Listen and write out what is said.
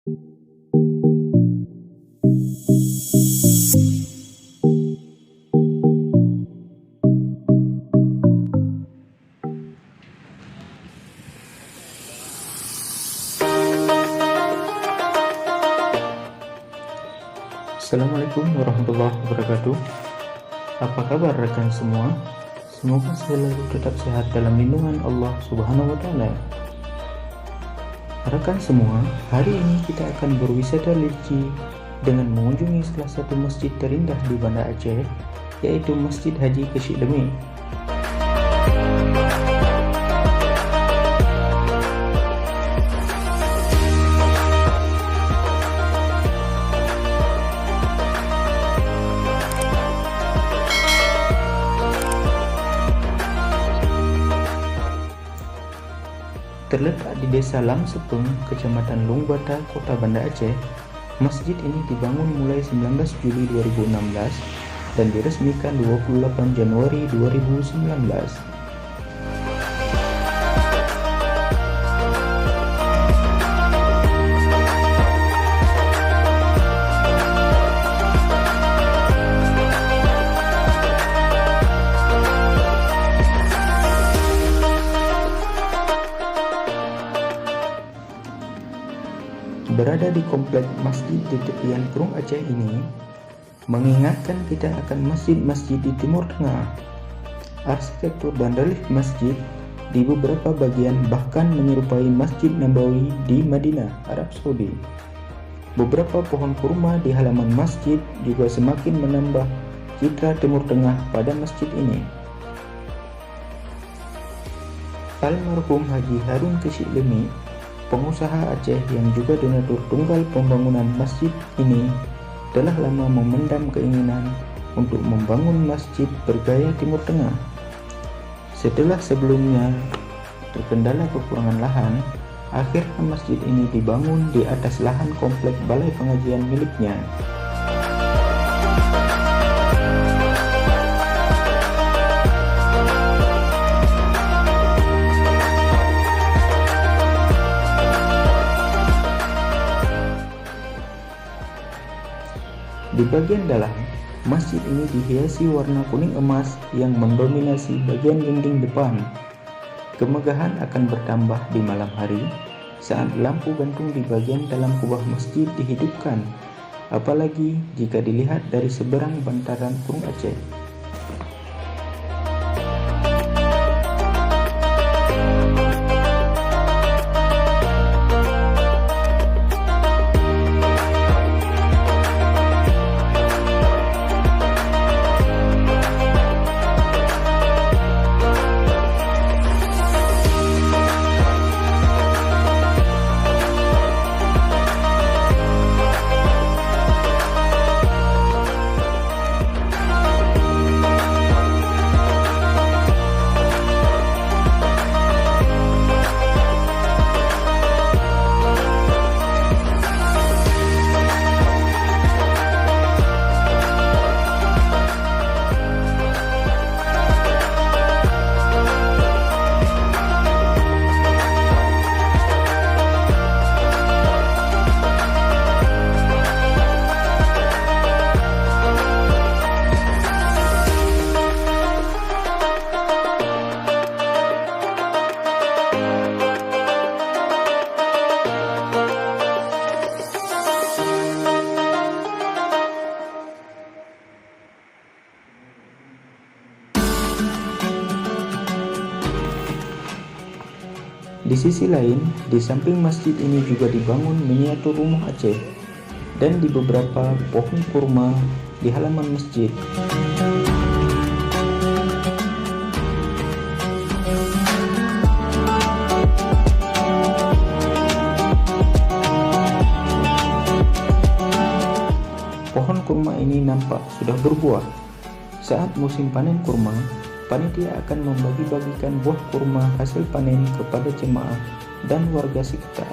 Assalamualaikum warahmatullahi wabarakatuh. Apa kabar rekan semua? Semoga selalu tetap sehat dalam lindungan Allah Subhanahu wa Ta'ala. Rekan semua, hari ini kita akan berwisata religi dengan mengunjungi salah satu masjid terindah di Banda Aceh, yaitu Masjid Haji Keshik Demi. Terletak di Desa Lam Sepeng, Kecamatan Lungbata, Kota Banda Aceh, masjid ini dibangun mulai 19 Juli 2016 dan diresmikan 28 Januari 2019. Berada di komplek masjid di tepian Krung Aceh ini mengingatkan kita akan masjid-masjid di Timur Tengah. Arsitektur dan relief masjid di beberapa bagian bahkan menyerupai Masjid Nabawi di Madinah, Arab Saudi. Beberapa pohon kurma di halaman masjid juga semakin menambah citra Timur Tengah pada masjid ini. Almarhum Haji Harun Keshik Demi, pengusaha Aceh yang juga donatur tunggal pembangunan masjid ini, telah lama memendam keinginan untuk membangun masjid bergaya Timur Tengah. Setelah sebelumnya terkendala kekurangan lahan, akhirnya masjid ini dibangun di atas lahan komplek balai pengajian miliknya. Di bagian dalam, masjid ini dihiasi warna kuning emas yang mendominasi bagian dinding depan. Kemegahan akan bertambah di malam hari saat lampu gantung di bagian dalam kubah masjid dihidupkan, apalagi jika dilihat dari seberang bantaran Krung Aceh. Di sisi lain, di samping masjid ini juga dibangun miniatur rumah Aceh dan di beberapa pohon kurma di halaman masjid. Pohon kurma ini nampak sudah berbuah. Saat musim panen kurma, panitia akan membagi-bagikan buah kurma hasil panen kepada jemaah dan warga sekitar.